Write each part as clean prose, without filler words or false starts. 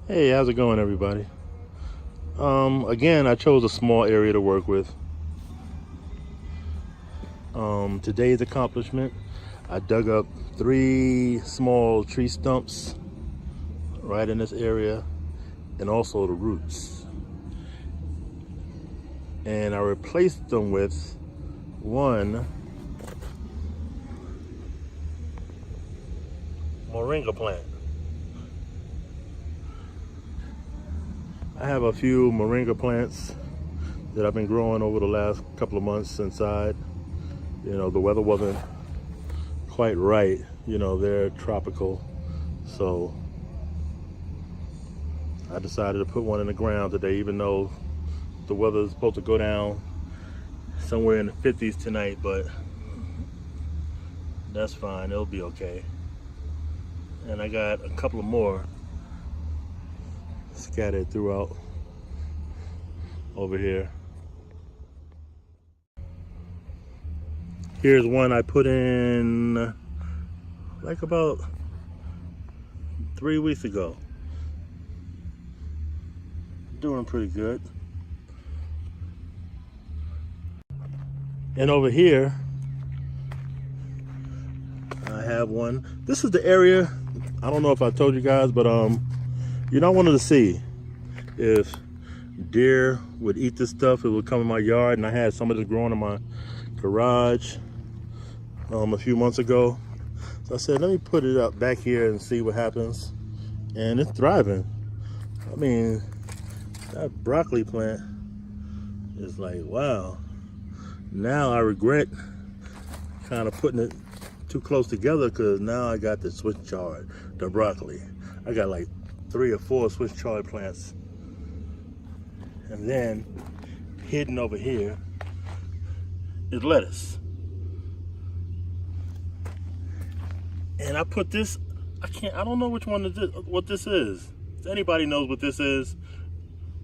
Hey, how's it going, everybody? Again, I chose a small area to work with. Today's accomplishment, I dug up 3 small tree stumps right in this area, and also the roots. And I replaced them with one Moringa plant. I have a few Moringa plants that I've been growing over the last couple of months inside. You know, the weather wasn't quite right. You know, they're tropical. So I decided to put one in the ground today, even though the weather is supposed to go down somewhere in the 50s tonight, but that's fine, it'll be okay. And I got a couple of more scattered throughout over here. Here's one I put in like about 3 weeks ago. Doing pretty good. And over here, I have one. This is the area, I don't know if I told you guys, but you know, I wanted to see if deer would eat this stuff. It would come in my yard, and I had some of this growing in my garage a few months ago. So I said, let me put it up back here and see what happens. And it's thriving. I mean, that broccoli plant is like, wow. Now I regret kind of putting it too close together, because now I got the Swiss chard, the broccoli. I got like 3 or 4 Swiss chard plants. And then hidden over here is lettuce. And I put this, I don't know which one what this is. If anybody knows what this is,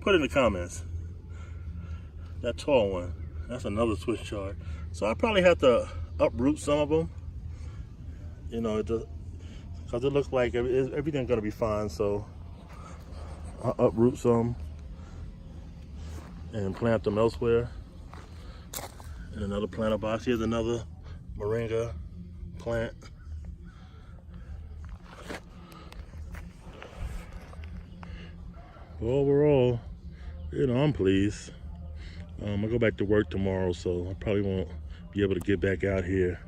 put it in the comments. That tall one, that's another Swiss chard. So I probably have to uproot some of them, you know, because it looks like everything's gonna be fine. So I'll uproot some and plant them elsewhere in another planter box. Here's another Moringa plant. Overall, you know, I'm pleased. I'll go back to work tomorrow, so I probably won't be able to get back out here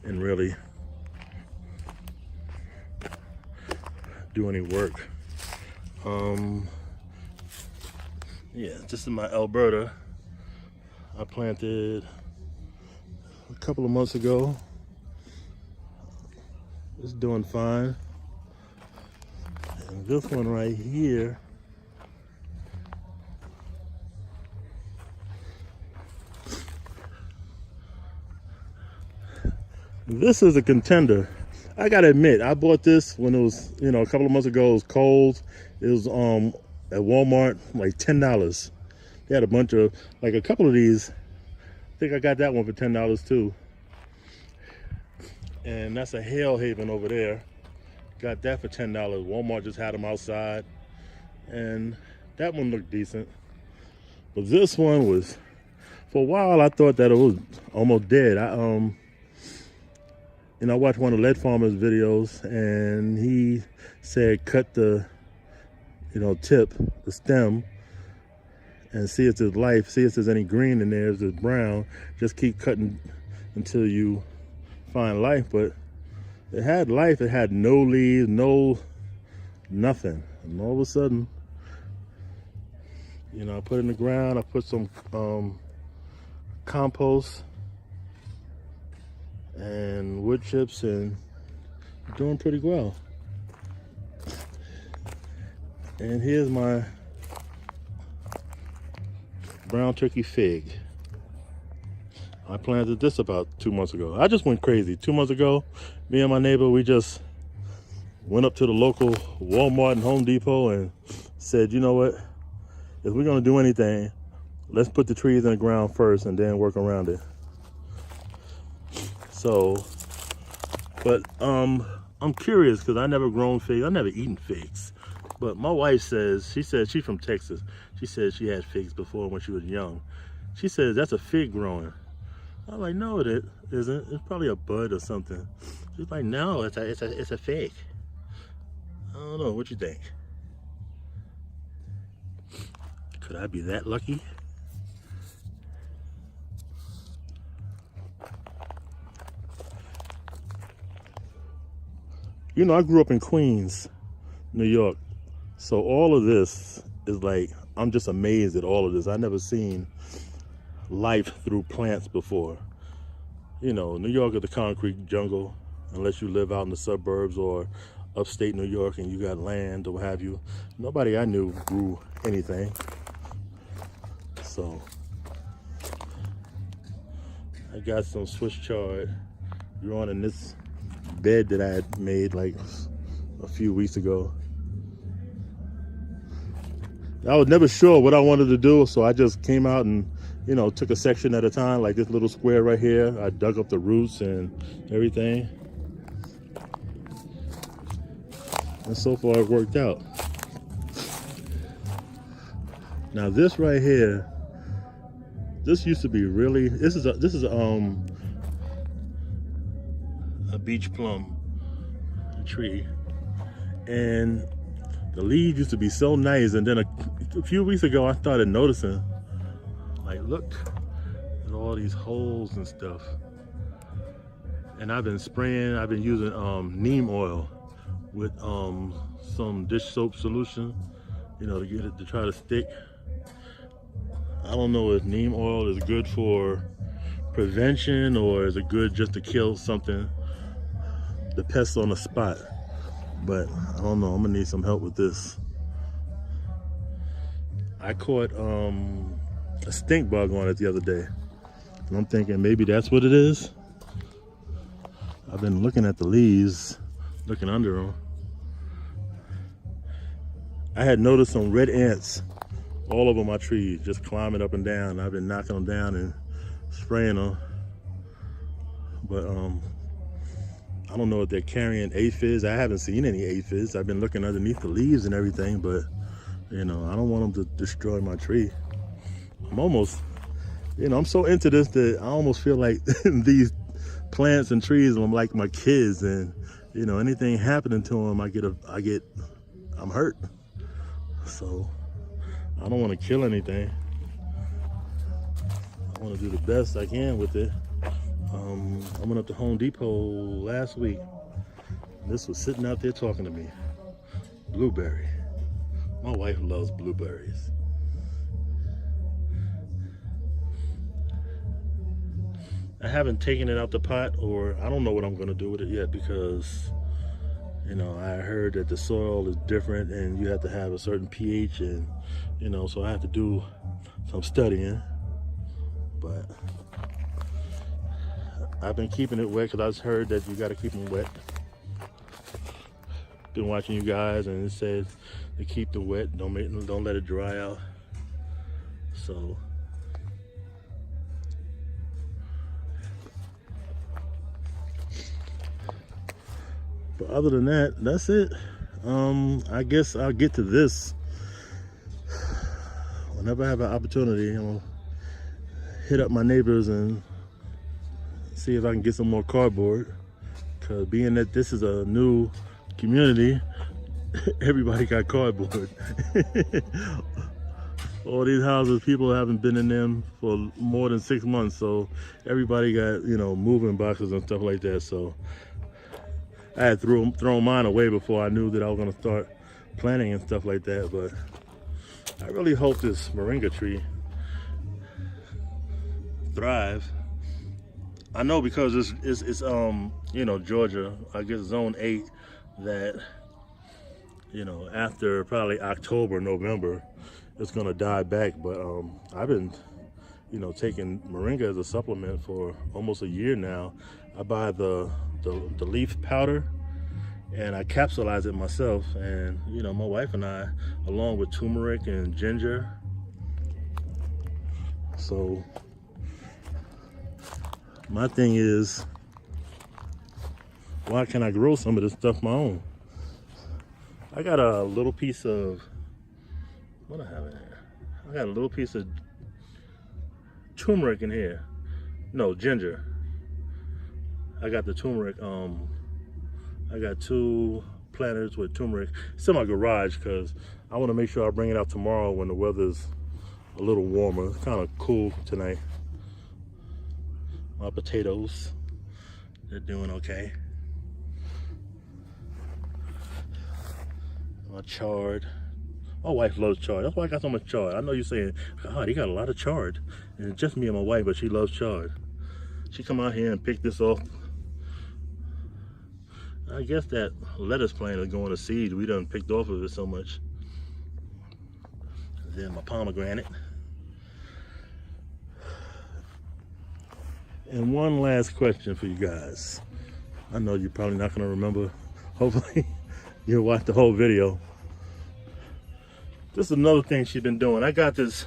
and really do any work. Yeah, just in my Alberta, I planted a couple of months ago. It's doing fine. And this one right here, this is a contender. I gotta admit, I bought this when it was, you know, a couple of months ago. It was cold. It was at Walmart, like $10. They had a bunch of, like a couple of these. I think I got that one for $10 too. And that's a Hail Haven over there. Got that for $10. Walmart just had them outside. And that one looked decent. But this one was, for a while I thought that it was almost dead. You know, I watched one of Lead Farmer's videos, and he said cut the, you know, tip, the stem, and see if there's life, see if there's any green in there, if it's brown. Just keep cutting until you find life. But it had life, it had no leaves, nothing. And all of a sudden, you know, I put it in the ground, I put some compost and wood chips, and doing pretty well. And here's my brown turkey fig. I planted this about 2 months ago. I just went crazy. 2 months ago, me and my neighbor, we just went up to the local Walmart and Home Depot and said, you know what, if we're gonna do anything, let's put the trees in the ground first and then work around it. So, but I'm curious, because I never grown figs. I never eaten figs. But my wife says, she said she's from Texas. She said she had figs before when she was young. She says that's a fig growing. I'm like, no, it isn't. It's probably a bud or something. She's like, no, it's a fig. I don't know. What you think? Could I be that lucky? You know, I grew up in Queens, New York. So all of this is like, I'm just amazed at all of this. I never seen life through plants before. You know, New York is the concrete jungle, unless you live out in the suburbs or upstate New York and you got land or what have you. Nobody I knew grew anything. So I got some Swiss chard growing in this bed that I had made like a few weeks ago. I was never sure what I wanted to do, so I just came out and, you know, took a section at a time, like this little square right here. I dug up the roots and everything. And so far it worked out. Now this right here, this used to be really, this is a beach plum tree. And the leaves used to be so nice, and then a few weeks ago I started noticing, like, look at all these holes and stuff. And I've been spraying, I've been using neem oil with some dish soap solution, you know, to get it to try to stick. I don't know if neem oil is good for prevention or is it good just to kill something, the pests on the spot. But I don't know, I'm gonna need some help with this. I caught a stink bug on it the other day. And I'm thinking maybe that's what it is. I've been looking at the leaves, looking under them. I had noticed some red ants all over my trees, just climbing up and down. I've been knocking them down and spraying them. But I don't know if they're carrying aphids. I haven't seen any aphids. I've been looking underneath the leaves and everything, but you know, I don't want them to destroy my tree. I'm almost, you know, I'm so into this that I almost feel like these plants and trees are like my kids, and you know, anything happening to them, I'm hurt. So I don't want to kill anything. I want to do the best I can with it. I went up to Home Depot last week. This was sitting out there talking to me. Blueberry. My wife loves blueberries. I haven't taken it out the pot, or I don't know what I'm going to do with it yet, because you know, I heard that the soil is different and you have to have a certain pH, and you know, so I have to do some studying. But I've been keeping it wet because I heard that you got to keep them wet. Been watching you guys, and it says to keep the wet, don't let it dry out. So but other than that, that's it. I guess I'll get to this whenever I have an opportunity. I'll hit up my neighbors and see if I can get some more cardboard, because being that this is a new community, everybody got cardboard. All these houses, people haven't been in them for more than 6 months, so everybody got, you know, moving boxes and stuff like that. So I had thrown mine away before I knew that I was going to start planting and stuff like that. But I really hope this moringa tree thrive. I know because it's you know, Georgia, I guess zone 8, that you know, after probably October, November, it's gonna die back. But I've been, you know, taking moringa as a supplement for almost a year now. I buy the leaf powder and I capsulize it myself, and you know, my wife and I, along with turmeric and ginger. So my thing is, why can't I grow some of this stuff my own? I got a little piece of, what I have in here? I got a little piece of turmeric in here. No, ginger. I got the turmeric. I got 2 planters with turmeric. It's in my garage because I want to make sure I bring it out tomorrow when the weather's a little warmer. It's kind of cool tonight. My potatoes, they're doing okay. My chard. My wife loves chard. That's why I got so much chard. I know you're saying, God, he got a lot of chard. And it's just me and my wife, but she loves chard. She come out here and pick this off. I guess that lettuce plant is going to seed. We done picked off of it so much. Then my pomegranate. And one last question for you guys. I know you're probably not going to remember. Hopefully you'll watch the whole video. This is another thing she's been doing. I got this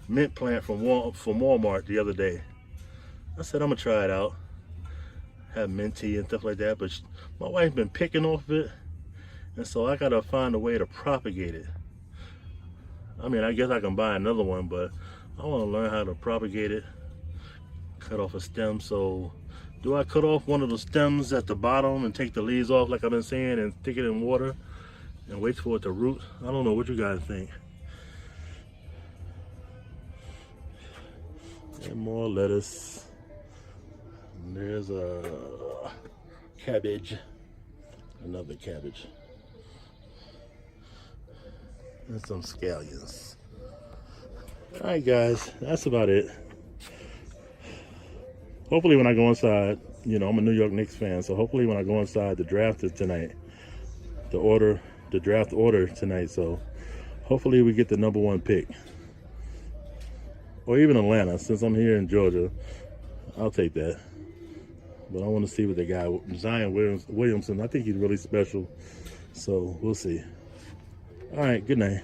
mint plant from Walmart the other day. I said I'm gonna try it out. Have mint tea and stuff like that, but my wife's been picking off it, and so I gotta find a way to propagate it. I mean, I guess I can buy another one, but I want to learn how to propagate it. Cut off a stem. So do I cut off one of the stems at the bottom and take the leaves off like I've been saying and stick it in water and wait for it to root? I don't know what you guys think. And more lettuce. And there's a cabbage. Another cabbage. And some scallions. Alright guys, that's about it. Hopefully when I go inside, you know, I'm a New York Knicks fan, so hopefully when I go inside, the draft is tonight. The draft order tonight, so hopefully we get the #1 pick. Or even Atlanta, since I'm here in Georgia, I'll take that. But I want to see what they got. Zion Williamson, I think he's really special, so we'll see. All right, good night.